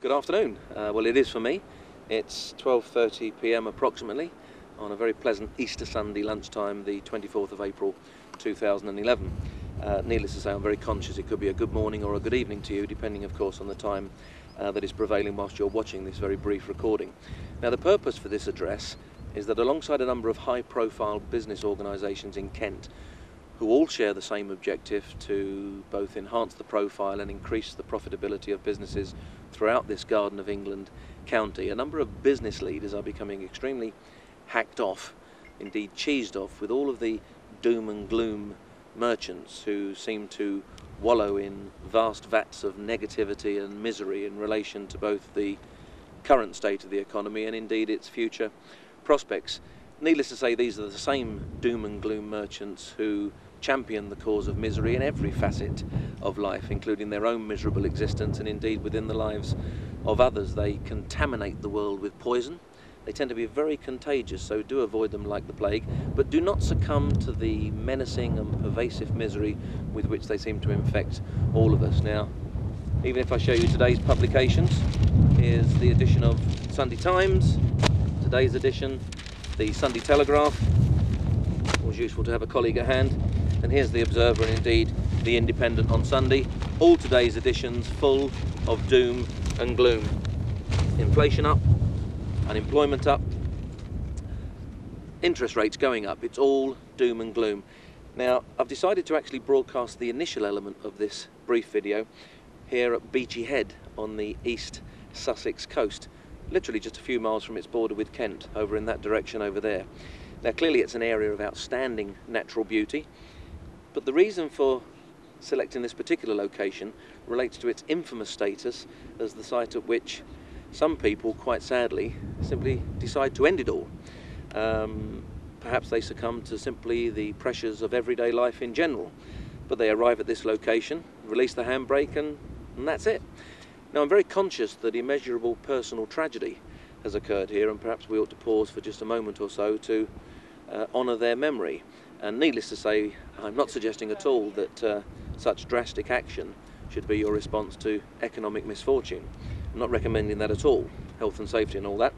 Good afternoon. Well, it is for me. It's 12:30 p.m. approximately on a very pleasant Easter Sunday lunchtime, the 24th of April 2011. Needless to say, I'm very conscious it could be a good morning or a good evening to you, depending of course on the time that is prevailing whilst you're watching this very brief recording. Now, the purpose for this address is that alongside a number of high-profile business organisations in Kent, who all share the same objective to both enhance the profile and increase the profitability of businesses throughout this Garden of England county, a number of business leaders are becoming extremely hacked off, indeed cheesed off, with all of the doom and gloom merchants who seem to wallow in vast vats of negativity and misery in relation to both the current state of the economy and indeed its future prospects. Needless to say, these are the same doom and gloom merchants who champion the cause of misery in every facet of life, including their own miserable existence and indeed within the lives of others. They contaminate the world with poison. They tend to be very contagious, so do avoid them like the plague, but do not succumb to the menacing and pervasive misery with which they seem to infect all of us. Now, even if I show you today's publications, here's the edition of Sunday Times, today's edition, the Sunday Telegraph. Always useful to have a colleague at hand. And here's the Observer and indeed the Independent on Sunday. All today's editions full of doom and gloom. Inflation up, unemployment up, interest rates going up. It's all doom and gloom. Now, I've decided to actually broadcast the initial element of this brief video here at Beachy Head on the East Sussex coast, literally just a few miles from its border with Kent, over in that direction over there. Now, clearly it's an area of outstanding natural beauty, but the reason for selecting this particular location relates to its infamous status as the site at which some people, quite sadly, simply decide to end it all. Perhaps they succumb to simply the pressures of everyday life in general, but they arrive at this location, release the handbrake, and that's it. Now, I'm very conscious that immeasurable personal tragedy has occurred here, and perhaps we ought to pause for just a moment or so to honour their memory. And needless to say, I'm not suggesting at all that such drastic action should be your response to economic misfortune. I'm not recommending that at all, health and safety and all that.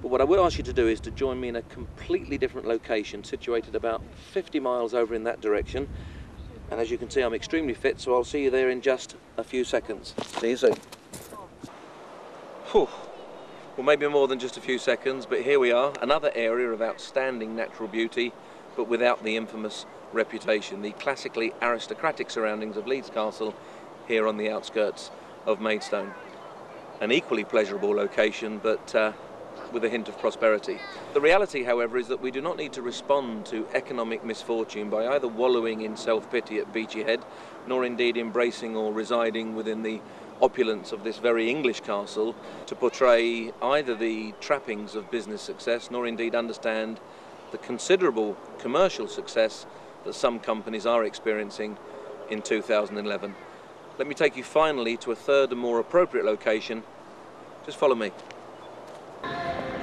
But what I would ask you to do is to join me in a completely different location, situated about 50 miles over in that direction. And as you can see, I'm extremely fit, so I'll see you there in just a few seconds. See you soon. Whew. Well, maybe more than just a few seconds, but here we are, another area of outstanding natural beauty, but without the infamous reputation, the classically aristocratic surroundings of Leeds Castle here on the outskirts of Maidstone. An equally pleasurable location, but with a hint of prosperity. The reality, however, is that we do not need to respond to economic misfortune by either wallowing in self-pity at Beachy Head, nor indeed embracing or residing within the opulence of this very English castle to portray either the trappings of business success, nor indeed understand the considerable commercial success that some companies are experiencing in 2011. Let me take you finally to a third and more appropriate location. Just follow me.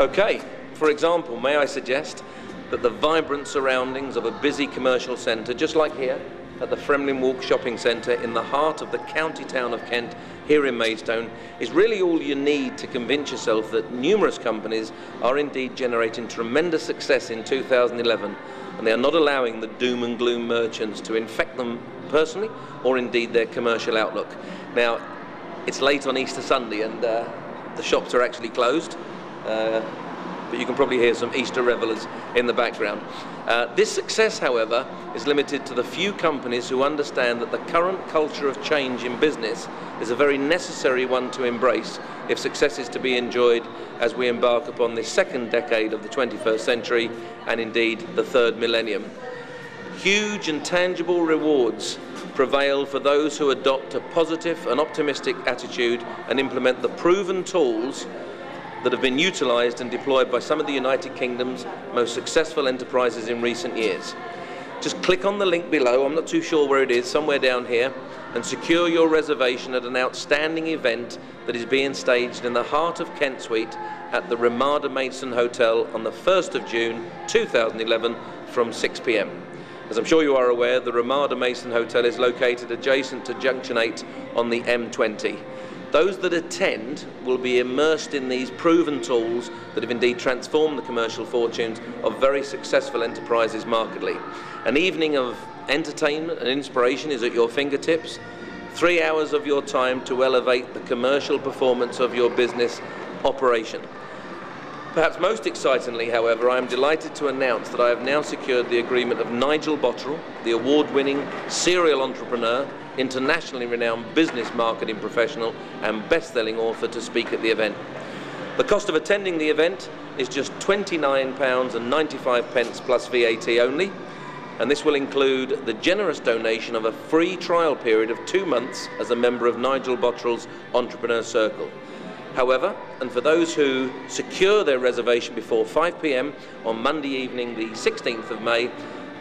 Okay, for example, may I suggest that the vibrant surroundings of a busy commercial centre, just like here at the Fremlin Walk Shopping Centre in the heart of the county town of Kent, here in Maidstone, is really all you need to convince yourself that numerous companies are indeed generating tremendous success in 2011, and they are not allowing the doom and gloom merchants to infect them personally or indeed their commercial outlook. Now, it's late on Easter Sunday and the shops are actually closed, but you can probably hear some Easter revellers in the background. This success, however, is limited to the few companies who understand that the current culture of change in business is a very necessary one to embrace if success is to be enjoyed as we embark upon this second decade of the 21st century and indeed the third millennium. Huge and tangible rewards prevail for those who adopt a positive and optimistic attitude and implement the proven tools that have been utilised and deployed by some of the United Kingdom's most successful enterprises in recent years. Just click on the link below, I'm not too sure where it is, somewhere down here, and secure your reservation at an outstanding event that is being staged in the heart of Kent Suite at the Ramada Maidstone Hotel on the 1st of June 2011 from 6 p.m. As I'm sure you are aware, the Ramada Maidstone Hotel is located adjacent to Junction 8 on the M20. Those that attend will be immersed in these proven tools that have indeed transformed the commercial fortunes of very successful enterprises markedly. An evening of entertainment and inspiration is at your fingertips. 3 hours of your time to elevate the commercial performance of your business operation. Perhaps most excitingly, however, I am delighted to announce that I have now secured the agreement of Nigel Botterill, the award-winning serial entrepreneur, internationally renowned business marketing professional and best-selling author, to speak at the event. The cost of attending the event is just £29.95 plus VAT only, and this will include the generous donation of a free trial period of 2 months as a member of Nigel Botterill's Entrepreneur Circle. However, and for those who secure their reservation before 5 p.m. on Monday evening, the 16th of May,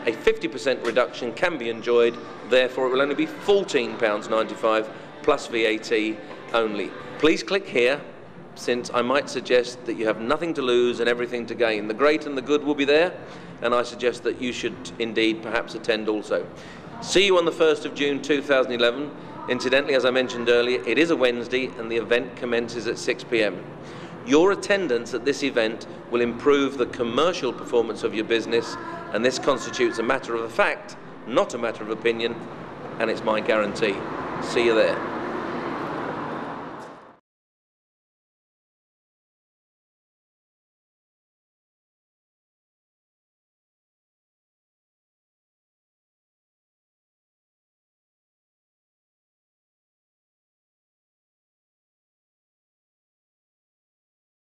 a 50% reduction can be enjoyed. Therefore, it will only be £14.95 plus VAT only. Please click here, since I might suggest that you have nothing to lose and everything to gain. The great and the good will be there, and I suggest that you should indeed perhaps attend also. See you on the 1st of June 2011. Incidentally, as I mentioned earlier, it is a Wednesday and the event commences at 6 p.m. Your attendance at this event will improve the commercial performance of your business, and this constitutes a matter of fact, not a matter of opinion, and it's my guarantee. See you there.